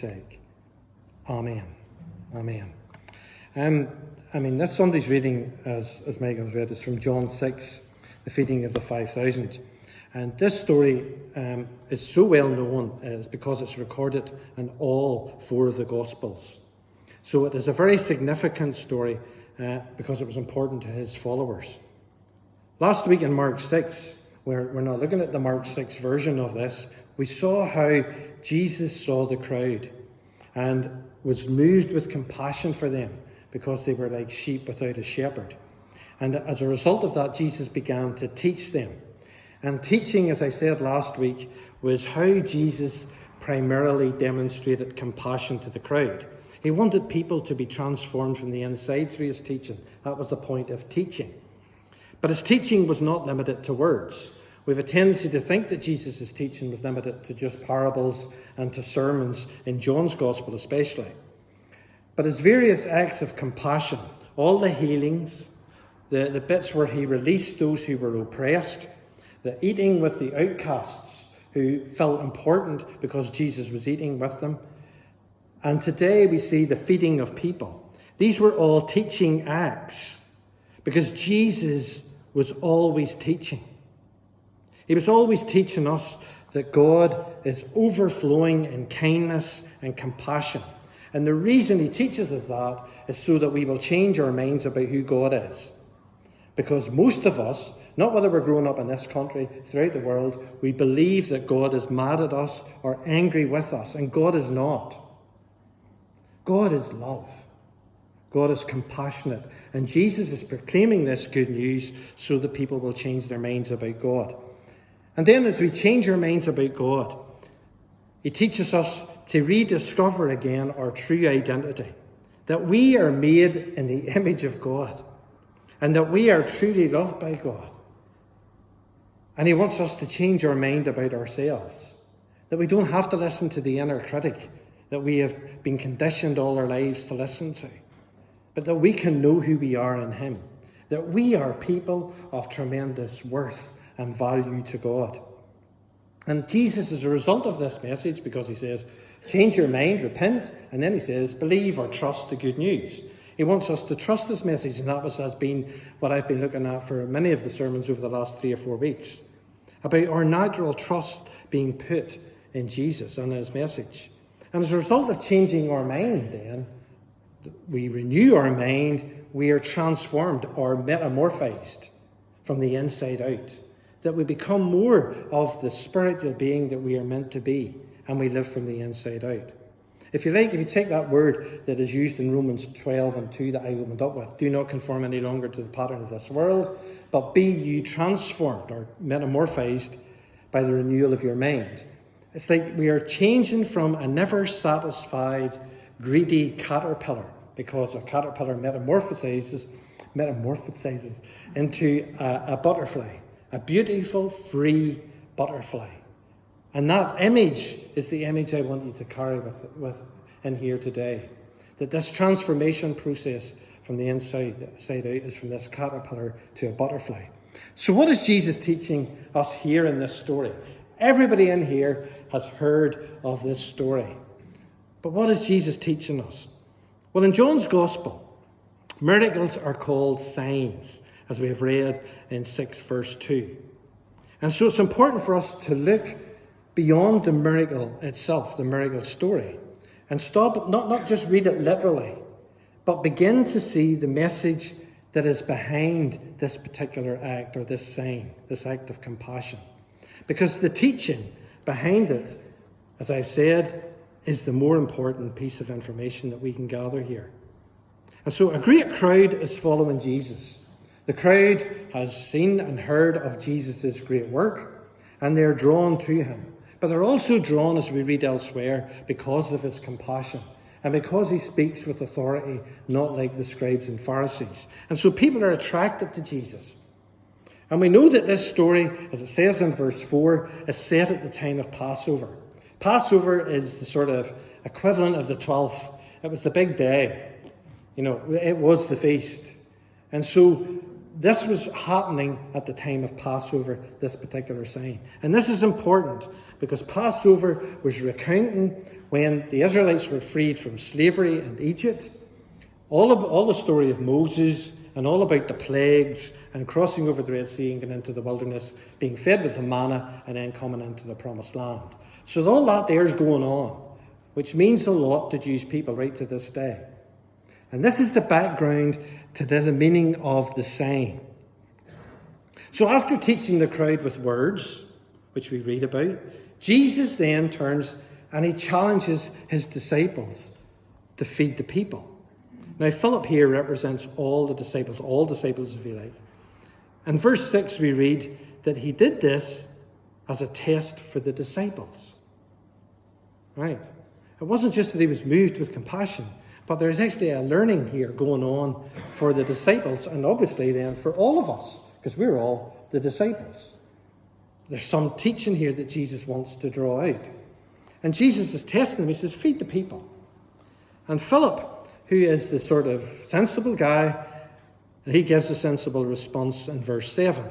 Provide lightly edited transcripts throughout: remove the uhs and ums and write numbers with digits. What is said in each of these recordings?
sake. Amen. Amen. This Sunday's reading, as Megan has read, is from John 6, the feeding of the 5,000. And this story is so well known is because it's recorded in all four of the Gospels. So it is a very significant story because it was important to his followers. Last week in Mark 6, we're now looking at the Mark 6 version of this, we saw how Jesus saw the crowd and was moved with compassion for them because they were like sheep without a shepherd. And as a result of that, Jesus began to teach them. And teaching, as I said last week, was how Jesus primarily demonstrated compassion to the crowd. He wanted people to be transformed from the inside through his teaching. That was the point of teaching. But his teaching was not limited to words. We have a tendency to think that Jesus' teaching was limited to just parables and to sermons, in John's Gospel especially. But his various acts of compassion, all the healings, the bits where he released those who were oppressed, the eating with the outcasts who felt important because Jesus was eating with them. And today we see the feeding of people. These were all teaching acts because Jesus was always teaching. He was always teaching us that God is overflowing in kindness and compassion. And the reason he teaches us that is so that we will change our minds about who God is. Because most of us, not whether we're growing up in this country, throughout the world, we believe that God is mad at us or angry with us. And God is not. God is love. God is compassionate. And Jesus is proclaiming this good news so that people will change their minds about God. And then as we change our minds about God, he teaches us to rediscover again our true identity. That we are made in the image of God. And that we are truly loved by God. And he wants us to change our mind about ourselves. That we don't have to listen to the inner critic that we have been conditioned all our lives to listen to. But that we can know who we are in him. That we are people of tremendous worth and value to God. And Jesus, as a result of this message, because he says, change your mind, repent, and then he says, believe or trust the good news. He wants us to trust this message, and that has been what I've been looking at for many of the sermons over the last 3 or 4 weeks, about our natural trust being put in Jesus and his message. And as a result of changing our mind then, we renew our mind, we are transformed or metamorphized from the inside out. That we become more of the spiritual being that we are meant to be, and we live from the inside out. If you take that word that is used in Romans 12:2 that I opened up with, do not conform any longer to the pattern of this world, but be you transformed or metamorphized by the renewal of your mind. It's like we are changing from a never satisfied, greedy caterpillar, because a caterpillar metamorphosizes into a butterfly, a beautiful, free butterfly. And that image is the image I want you to carry with in here today. That this transformation process from the inside out is from this caterpillar to a butterfly. So what is Jesus teaching us here in this story? Everybody in here has heard of this story. But what is Jesus teaching us? Well, in John's Gospel, miracles are called signs, as we have read in 6 verse 2. And so it's important for us to look beyond the miracle itself, the miracle story, and stop, not just read it literally, but begin to see the message that is behind this particular act or this sign, this act of compassion. Because the teaching behind it, as I said, is the more important piece of information that we can gather here. And so a great crowd is following Jesus. The crowd has seen and heard of Jesus' great work, and they're drawn to him. But they're also drawn, as we read elsewhere, because of his compassion and because he speaks with authority, not like the scribes and Pharisees. And so people are attracted to Jesus. And we know that this story, as it says in verse 4, is set at the time of Passover. Passover is the sort of equivalent of the 12th. It was the big day. It was the feast. And so this was happening at the time of Passover, this particular sign. And this is important because Passover was recounting when the Israelites were freed from slavery in Egypt, all the story of Moses and all about the plagues and crossing over the Red Sea and getting into the wilderness, being fed with the manna and then coming into the promised land. So all that there's going on, which means a lot to Jewish people right to this day. And this is the background to the meaning of the sign. So after teaching the crowd with words, which we read about, Jesus then turns and he challenges his disciples to feed the people. Now, Philip here represents all disciples if you like. In verse 6 we read that he did this as a test for the disciples. Right? It wasn't just that he was moved with compassion, but there's actually a learning here going on for the disciples and obviously then for all of us, because we're all the disciples. There's some teaching here that Jesus wants to draw out. And Jesus is testing them. He says, feed the people. And Philip, who is the sort of sensible guy, he gives a sensible response in verse 7.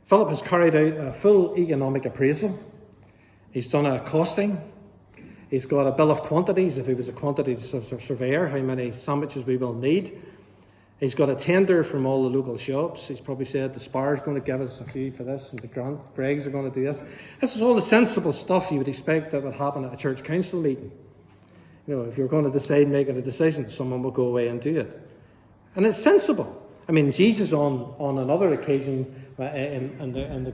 Philip has carried out a full economic appraisal. He's done a costing. He's got a bill of quantities, if he was a quantity surveyor, how many sandwiches we will need. He's got a tender from all the local shops. He's probably said the Spar's going to give us a few for this and the Greg's are going to do this. This is all the sensible stuff you would expect that would happen at a church council meeting. You know, if you're going to making a decision, someone will go away and do it. And it's sensible. I mean, Jesus on another occasion in the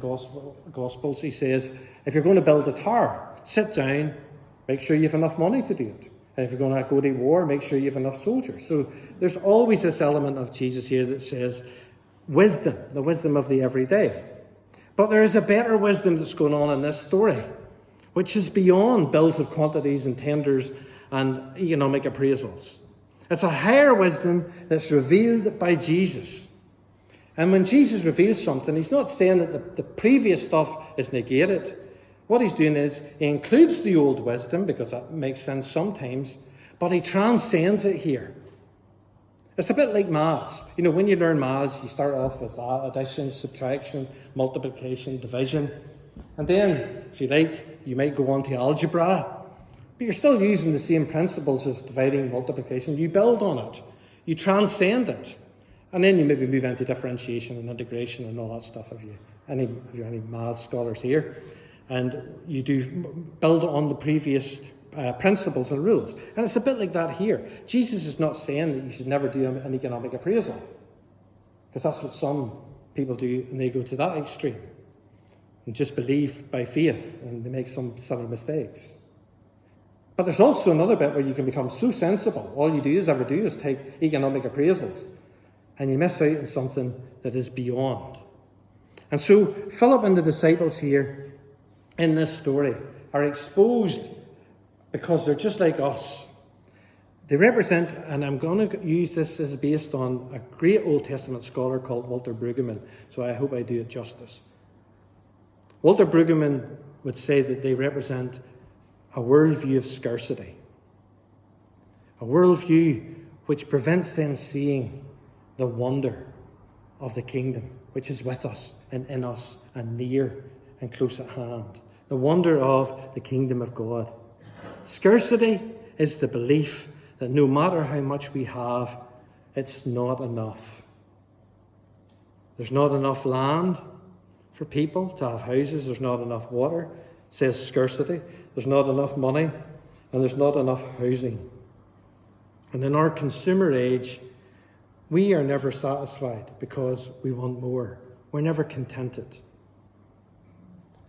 Gospels, he says, if you're going to build a tower, sit down, make sure you have enough money to do it. And if you're going to go to war, make sure you have enough soldiers. So there's always this element of Jesus here that says wisdom, the wisdom of the everyday. But there is a better wisdom that's going on in this story, which is beyond bills of quantities and tenders and economic appraisals. It's a higher wisdom that's revealed by Jesus. And when Jesus reveals something, he's not saying that the previous stuff is negated. What he's doing is he includes the old wisdom, because that makes sense sometimes, but he transcends it here. It's a bit like maths. You know, when you learn maths, you start off with addition, subtraction, multiplication, division. And then, if you like, you might go on to algebra. But you're still using the same principles as dividing, multiplication. You build on it. You transcend it. And then you maybe move into differentiation and integration and all that stuff if you're any maths scholars here. And you do build on the previous principles and rules. And it's a bit like that here. Jesus is not saying that you should never do an economic appraisal, because that's what some people do, and they go to that extreme and just believe by faith, and they make some silly mistakes. But there's also another bit where you can become so sensible, all you ever do is take economic appraisals, and you miss out on something that is beyond. And so Philip and the disciples here in this story are exposed because they're just like us. They represent, and I'm going to use this as based on a great Old Testament scholar called Walter Brueggemann, so I hope I do it justice. Walter Brueggemann would say that they represent a worldview of scarcity, a worldview which prevents them seeing the wonder of the kingdom, which is with us and in us and near and close at hand. The wonder of the kingdom of God. Scarcity is the belief that no matter how much we have, it's not enough. There's not enough land for people to have houses. There's not enough water. It says scarcity. There's not enough money. And there's not enough housing. And in our consumer age, we are never satisfied because we want more. We're never contented.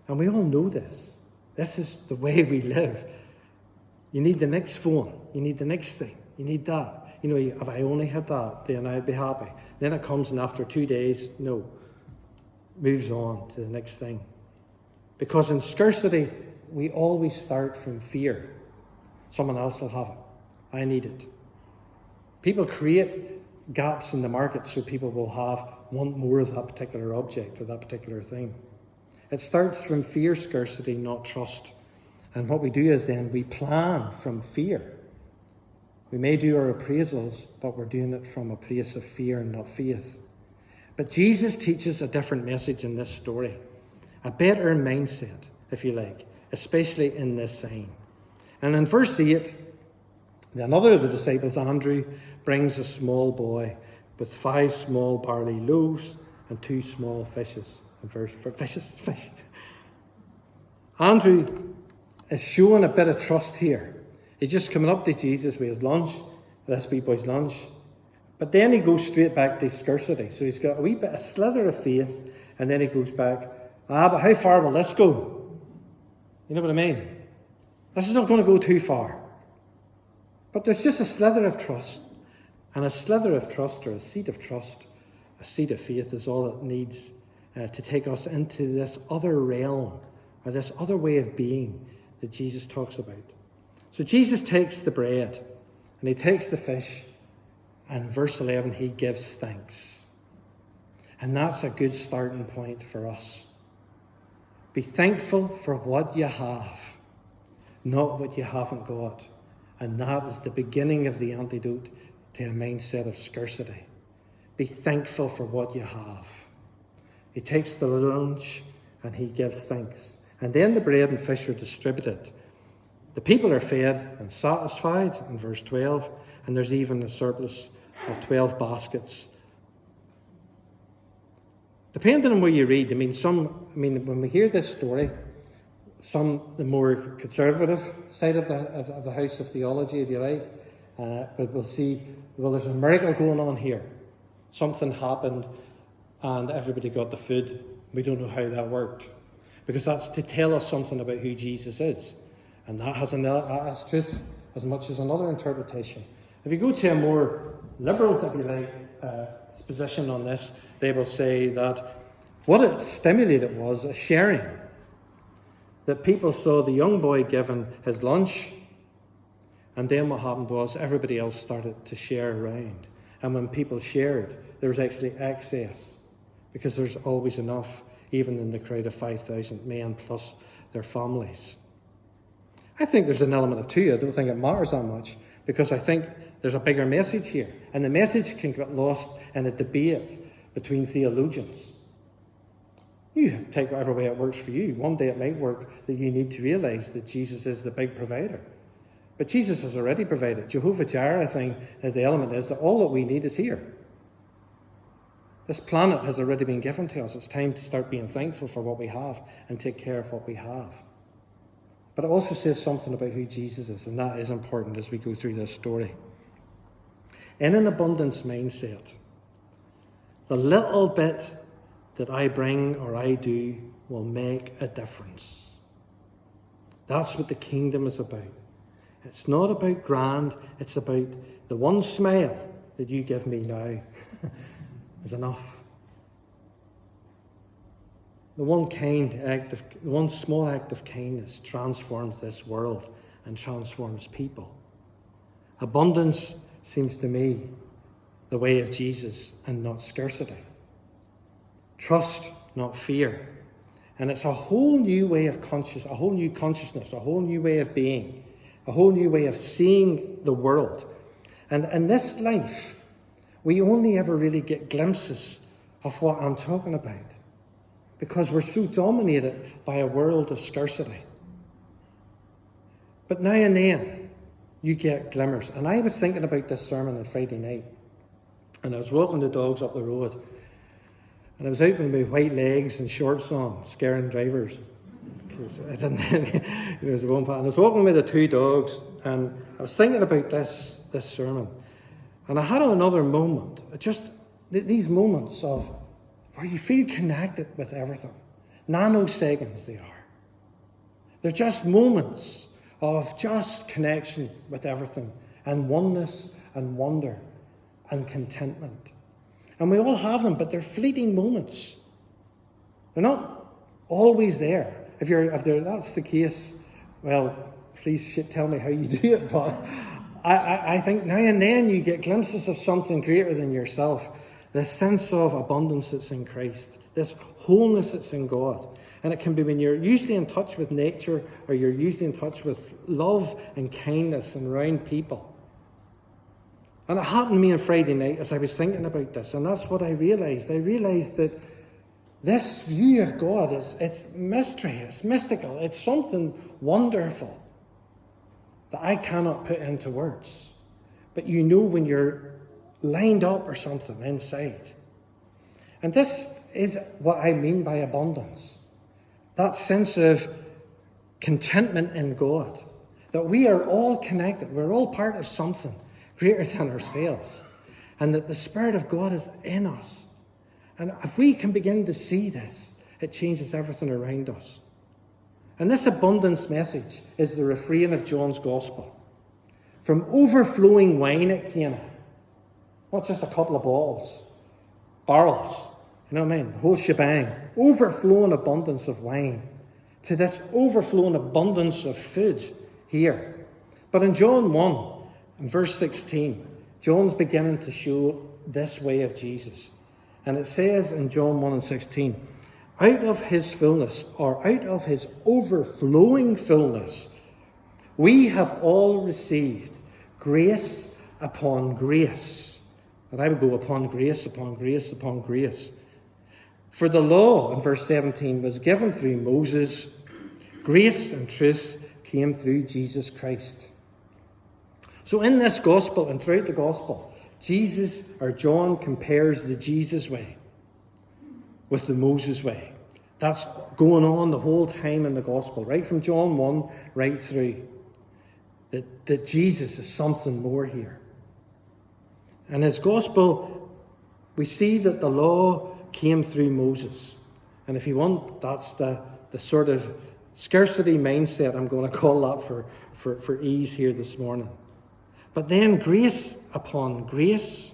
And we all know this. This is the way we live. You need the next phone. You need the next thing. You need that. You know, if I only had that, then I'd be happy. Then it comes, and after 2 days, no. Moves on to the next thing. Because in scarcity, we always start from fear. Someone else will have it. I need it. People create gaps in the market so people will want more of that particular object or that particular thing. It starts from fear, scarcity, not trust. And what we do is then we plan from fear. We may do our appraisals, but we're doing it from a place of fear and not faith. But Jesus teaches a different message in this story. A better mindset, if you like, especially in this sign. And in verse 8, another of the disciples, Andrew, brings a small boy with 5 small barley loaves and 2 small fishes. And fish. Andrew is showing a bit of trust here. He's just coming up to Jesus with his lunch, this wee boy's lunch. But then he goes straight back to scarcity. So he's got a slither of faith, and then he goes back, but how far will this go? You know what I mean? This is not going to go too far. But there's just a slither of trust. And a slither of trust, or a seed of trust, a seed of faith is all it needs to take us into this other realm, or this other way of being that Jesus talks about. So Jesus takes the bread, and he takes the fish, and verse 11, he gives thanks. And that's a good starting point for us. Be thankful for what you have, not what you haven't got. And that is the beginning of the antidote to a mindset of scarcity. Be thankful for what you have. He takes the lunch and he gives thanks. And then the bread and fish are distributed. The people are fed and satisfied in verse 12, and there's even a surplus of 12 baskets. Depending on where you read, when we hear this story, the more conservative side of the house of theology, if you like, but we'll see, there's a miracle going on here. Something happened and everybody got the food. We don't know how that worked, because that's to tell us something about who Jesus is. And that has truth as much as another interpretation. If you go to a more liberal, if you like, position on this, they will say that what it stimulated was a sharing. That people saw the young boy given his lunch, and then what happened was everybody else started to share around. And when people shared, there was actually excess, because there's always enough, even in the crowd of 5,000 men plus their families. I think there's an element of two. I don't think it matters that much, because I think there's a bigger message here. And the message can get lost in a debate between theologians. You take whatever way it works for you. One day it might work that you need to realise that Jesus is the big provider. But Jesus has already provided. Jehovah Jireh, I think, the element is that all that we need is here. This planet has already been given to us. It's time to start being thankful for what we have and take care of what we have. But it also says something about who Jesus is, and that is important as we go through this story. In an abundance mindset, the little bit that I bring or I do will make a difference. That's what the kingdom is about. It's not about grand, it's about the one smile that you give me now is enough. The one small act of kindness transforms this world and transforms people. Abundance seems to me the way of Jesus and not scarcity. Trust, not fear. And it's a whole new way of a whole new consciousness, a whole new way of being, a whole new way of seeing the world. And in this life, we only ever really get glimpses of what I'm talking about, because we're so dominated by a world of scarcity. But now and then, you get glimmers. And I was thinking about this sermon on Friday night, and I was walking the dogs up the road, and I was out with my white legs and shorts on, scaring drivers. Because I didn't, I was walking with the 2 dogs, and I was thinking about this sermon. And I had another moment, just these moments of where you feel connected with everything. Nanoseconds they are. They're just moments of just connection with everything, and oneness and wonder and contentment. And we all have them, but they're fleeting moments. They're not always there. If that's the case, well, please tell me how you do it. But I think now and then you get glimpses of something greater than yourself. This sense of abundance that's in Christ. This wholeness that's in God. And it can be when you're usually in touch with nature, or you're usually in touch with love and kindness and around people. And it happened to me on Friday night as I was thinking about this, and that's what I realised. I realised that this view of God it's mystery, it's mystical, it's something wonderful. that I cannot put into words. But you know when you're lined up or something inside. And this is what I mean by abundance. That sense of contentment in God. That we are all connected. We're all part of something greater than ourselves. And that the Spirit of God is in us. And if we can begin to see this, it changes everything around us. And this abundance message is the refrain of John's Gospel. From overflowing wine at Cana, not just a couple of bottles, barrels, you know what I mean? The whole shebang. Overflowing abundance of wine to this overflowing abundance of food here. But in John 1, in verse 16, John's beginning to show this way of Jesus. And it says in John 1 and 16, out of his fullness, or out of his overflowing fullness, we have all received grace upon grace. And I would go upon grace, upon grace, upon grace. For the law, in verse 17, was given through Moses. Grace and truth came through Jesus Christ. So in this gospel and throughout the gospel, Jesus, or John, compares the Jesus way with the Moses way. That's going on the whole time in the gospel, right from John 1 right through. That Jesus is something more here. In his gospel, we see that the law came through Moses. And if you want, that's the sort of scarcity mindset I'm going to call that for ease here this morning. But then grace upon grace,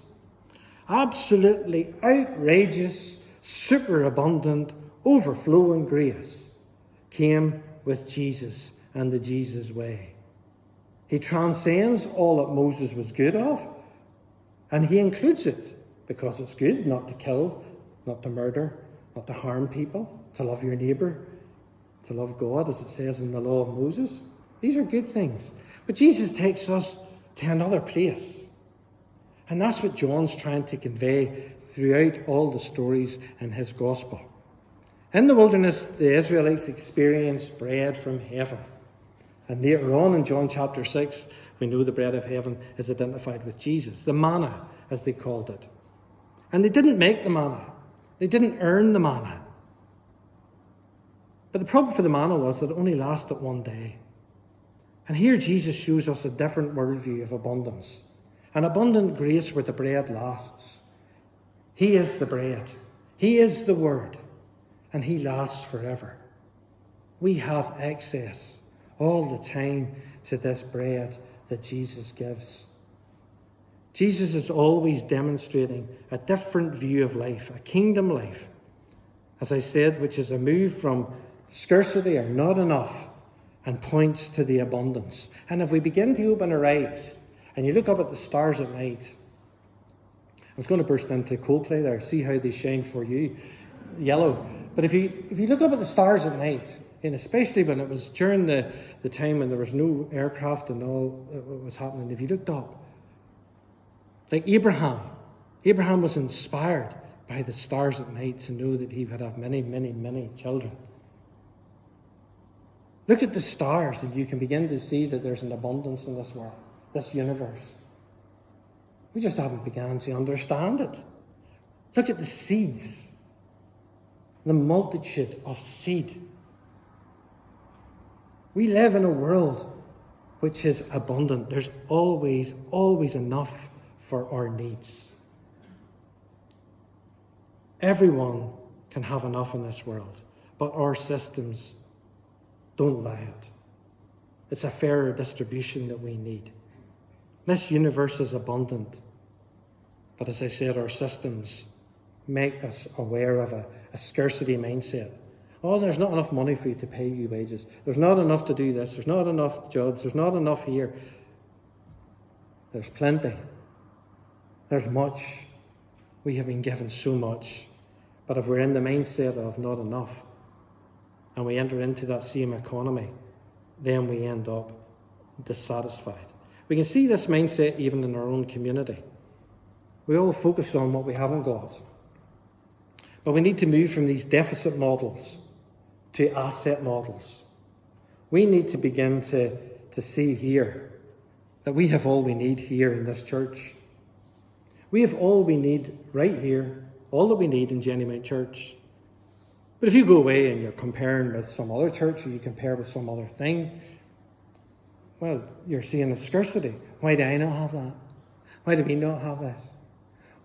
absolutely outrageous, superabundant, overflowing grace came with Jesus and the Jesus way. He transcends all that Moses was good of, and he includes it because it's good not to kill, not to murder, not to harm people, to love your neighbour, to love God, as it says in the law of Moses. These are good things. But Jesus takes us to another place. And that's what John's trying to convey throughout all the stories in his gospel. In the wilderness, the Israelites experienced bread from heaven. And later on in John chapter 6, we know the bread of heaven is identified with Jesus, the manna, as they called it. And they didn't make the manna. They didn't earn the manna. But the problem for the manna was that it only lasted one day. And here Jesus shows us a different worldview of abundance. An abundant grace where the bread lasts. He is the bread. He is the Word. And he lasts forever. We have access all the time to this bread that Jesus gives. Jesus is always demonstrating a different view of life, a kingdom life, as I said, which is a move from scarcity or not enough and points to the abundance. And if we begin to open our eyes and you look up at the stars at night, I was going to burst into Coldplay there, see how they shine for you, yellow. But if you look up at the stars at night, and especially when it was during the time when there was no aircraft and all that was happening, if you looked up, like Abraham was inspired by the stars at night to know that he would have many, many, many children. Look at the stars and you can begin to see that there's an abundance in this world, this universe. We just haven't begun to understand it. Look at the seeds, the multitude of seed. We live in a world which is abundant. There's always, always enough for our needs. Everyone can have enough in this world, but our systems don't allow it. It's a fairer distribution that we need. This universe is abundant, but as I said, our systems make us aware of a scarcity mindset. Oh, there's not enough money for you to pay you wages. There's not enough to do this. There's not enough jobs. There's not enough here. There's plenty. There's much. We have been given so much. But if we're in the mindset of not enough, and we enter into that same economy, then we end up dissatisfied. We can see this mindset even in our own community. We all focus on what we haven't got. But we need to move from these deficit models to asset models. We need to begin to to see here that we have all we need here in this church. We have all we need right here, all that we need in Jenny Mount Church. But if you go away and you're comparing with some other church, or you compare with some other thing, well, you're seeing a scarcity. Why do I not have that? Why do we not have this?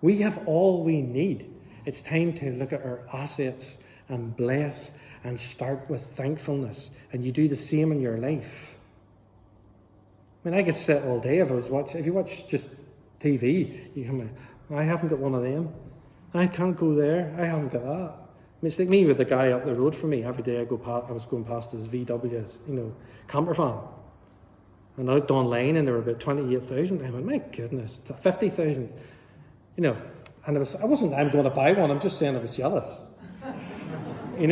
We have all we need. It's time to look at our assets and bless and start with thankfulness. And you do the same in your life. I mean, I could sit all day if you watch just TV, you come in, I haven't got one of them. I can't go there. I haven't got that. I mean, it's like me with the guy up the road from me. Every day I was going past his VW, camper van. And I looked online and there were about 28,000. I went, my goodness, 50,000. And I'm going to buy one. I'm just saying I was jealous. And you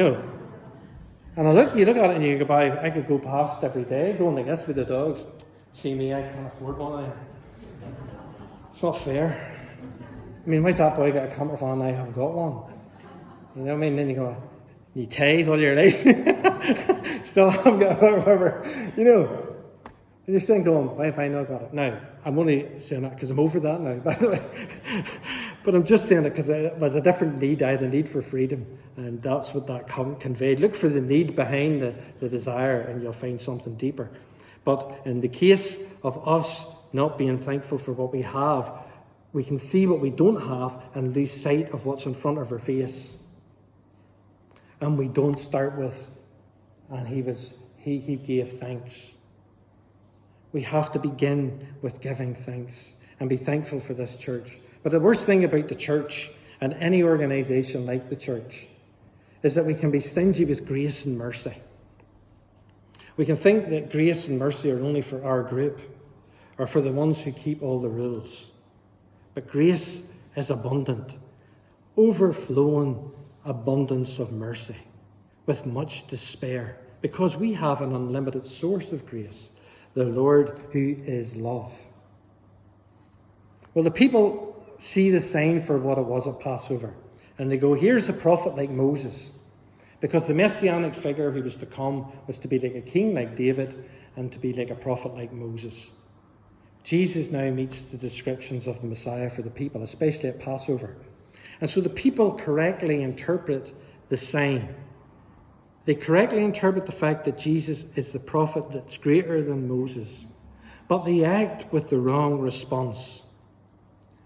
look at it and you go by, I could go past every day going like this with the dogs. See me, I can't afford one of them. It's not fair. I mean, why's that boy got a camper van and I haven't got one? You know what I mean? Then you go, you tithe all your life. Still haven't got whatever. And you're still going, why have I not got it? Now, I'm only saying that because I'm over that now, by the way. But I'm just saying it because it was a different need. I had a need for freedom. And that's what that conveyed. Look for the need behind the desire and you'll find something deeper. But in the case of us not being thankful for what we have, we can see what we don't have and lose sight of what's in front of our face. And we don't start with, and he gave thanks. We have to begin with giving thanks and be thankful for this church. But the worst thing about the church and any organisation like the church is that we can be stingy with grace and mercy. We can think that grace and mercy are only for our group or for the ones who keep all the rules. But grace is abundant, overflowing abundance of mercy with much to spare, because we have an unlimited source of grace, the Lord who is love. Well, the people see the sign for what it was at Passover, and they go, here's a prophet like Moses, because the messianic figure who was to come was to be like a king like David and to be like a prophet like Moses. Jesus now meets the descriptions of the Messiah for the people, especially at Passover. And so the people correctly interpret the sign. They correctly interpret the fact that Jesus is the prophet that's greater than Moses. But they act with the wrong response.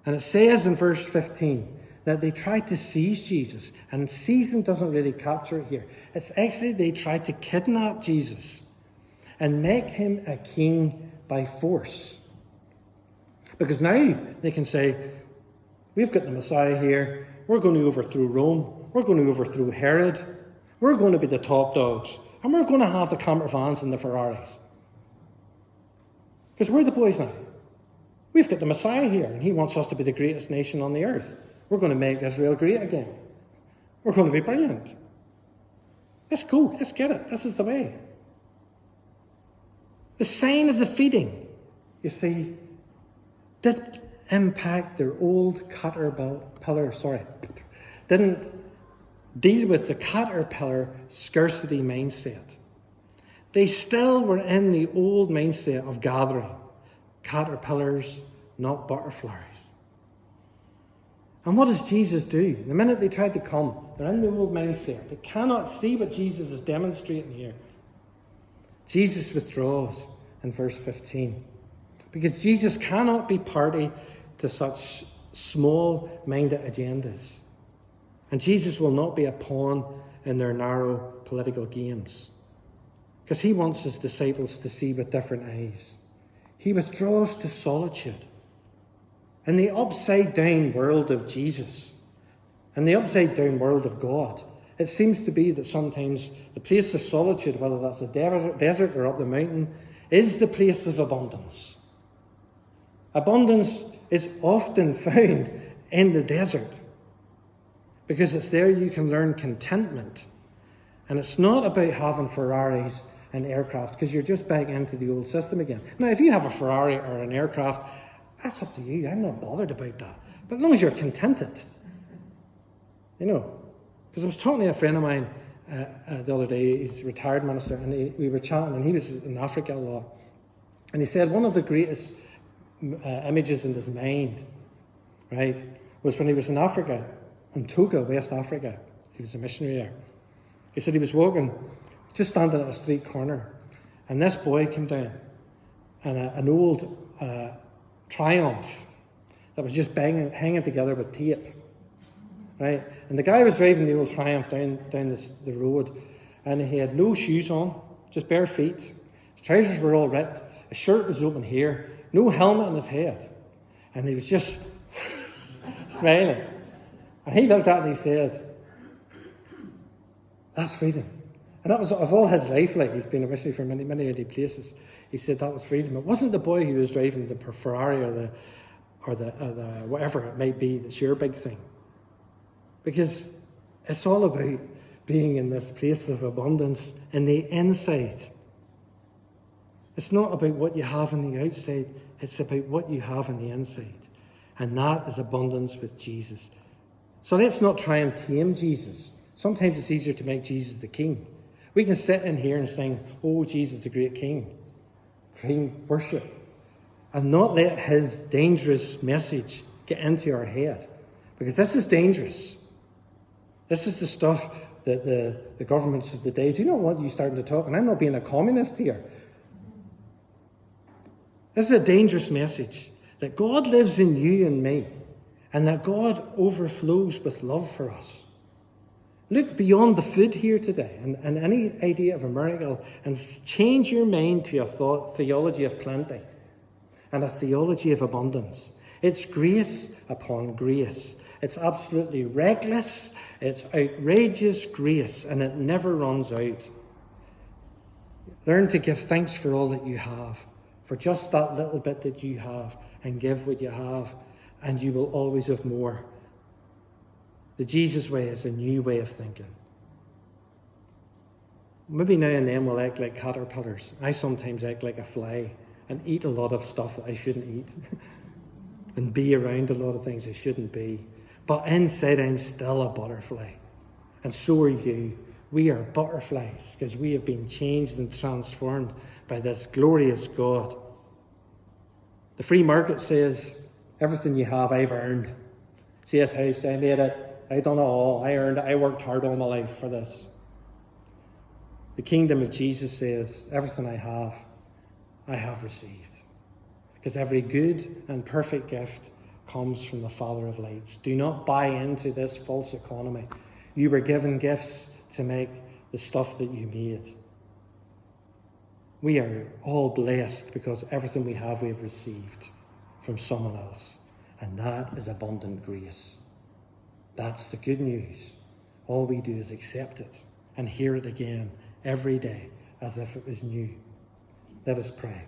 And it says in verse 15 that they tried to seize Jesus. And seizing doesn't really capture it here. It's actually they tried to kidnap Jesus and make him a king by force. Because now they can say, we've got the Messiah here. We're going to overthrow Rome. We're going to overthrow Herod. We're going to be the top dogs. And we're going to have the camper vans and the Ferraris. Because we're the boys now. We've got the Messiah here, and he wants us to be the greatest nation on the earth. We're going to make Israel great again. We're going to be brilliant. Let's go. Let's get it. This is the way. The sign of the feeding, you see, didn't impact their old caterpillar, didn't deal with the caterpillar scarcity mindset. They still were in the old mindset of gathering. Caterpillars, not butterflies. And what does Jesus do? The minute they tried to come, they're in the old mindset. They cannot see what Jesus is demonstrating here. Jesus withdraws in verse 15. Because Jesus cannot be party to such small-minded agendas. And Jesus will not be a pawn in their narrow political games. Because he wants his disciples to see with different eyes. He withdraws to solitude. In the upside-down world of Jesus, in the upside-down world of God, it seems to be that sometimes the place of solitude, whether that's a desert or up the mountain, is the place of abundance. Abundance is often found in the desert because it's there you can learn contentment. And it's not about having Ferraris and aircraft, because you're just back into the old system again. Now, if you have a Ferrari or an aircraft, that's up to you. I'm not bothered about that. But as long as you're contented, Because I was talking to a friend of mine the other day. He's a retired minister, and we were chatting, and he was in Africa a lot. And he said one of the greatest images in his mind, right, was when he was in Africa, in Togo, West Africa. He was a missionary there. He said he was walking, just standing at a street corner, and this boy came down, and an old Triumph that was just hanging together with tape, right? And the guy was driving the old Triumph down the road, and he had no shoes on, just bare feet. His trousers were all ripped. His shirt was open here, no helmet on his head, and he was just smiling. And he looked at it and he said, "That's freedom." And that was of all his life. Like, he's been a missionary for many, many, many places. He said that was freedom. It wasn't the boy who was driving the Ferrari or the whatever it might be that's your big thing, because it's all about being in this place of abundance in the inside. It's not about what you have on the outside, it's about what you have on the inside. And that is abundance with Jesus. So let's not try and tame Jesus. Sometimes it's easier to make Jesus the king. We can sit in here and sing, "Oh, Jesus the great king," worship, and not let his dangerous message get into our head. Because this is dangerous. This is the stuff that the governments of the day do not want you starting to talk. And I'm not being a communist here. This is a dangerous message, that God lives in you and me, and that God overflows with love for us. Look beyond the food here today and any idea of a miracle, and change your mind to a theology of plenty and a theology of abundance. It's grace upon grace. It's absolutely reckless. It's outrageous grace, and it never runs out. Learn to give thanks for all that you have, for just that little bit that you have, and give what you have, and you will always have more. The Jesus way is a new way of thinking. Maybe now and then we'll act like caterpillars. I sometimes act like a fly and eat a lot of stuff that I shouldn't eat and be around a lot of things I shouldn't be. But inside I'm still a butterfly. And so are you. We are butterflies because we have been changed and transformed by this glorious God. The free market says, everything you have, I've earned. C.S. House, I made it. I done it all. I earned it. I worked hard all my life for this. The kingdom of Jesus says, everything I have received. Because every good and perfect gift comes from the Father of lights. Do not buy into this false economy. You were given gifts to make the stuff that you made. We are all blessed because everything we have received from someone else. And that is abundant grace. That's the good news. All we do is accept it and hear it again every day as if it was new. Let us pray.